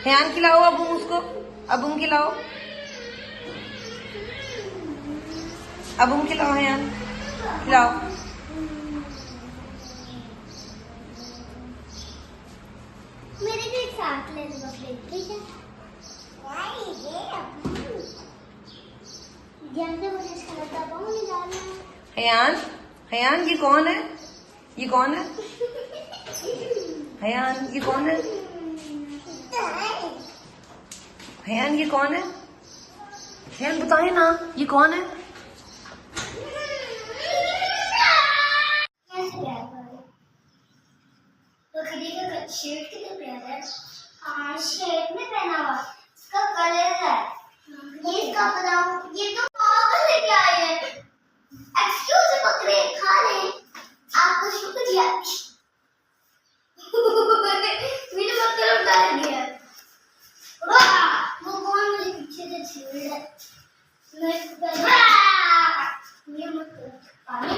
Hayyan खिलाओ अब उसको, अब खिलाओ, अब खिलाओ हयान, खिलाओ। मेरे को एक साथ ले लो प्लेट, ठीक है? जल्दी मुझे इसका लगा नहीं डालना। हयान, हयान ये कौन है? ये कौन है? हयान ये कौन है? हयान ये कौन है? हयान बताए ना, ये कौन है? शर्ट कितना प्यारा है। हाँ, शर्ट में पहना हुआ इसका कलर है। ये इसका बताओ, ये तो पागल है क्या है? एक्सक्यूज मी बकरे, खा ले। आपको शुक्रिया। मेरे बकरे उठा दिया। वाह, वो कौन मुझे पीछे से छेड़ रहा है? मैं ये मत पानी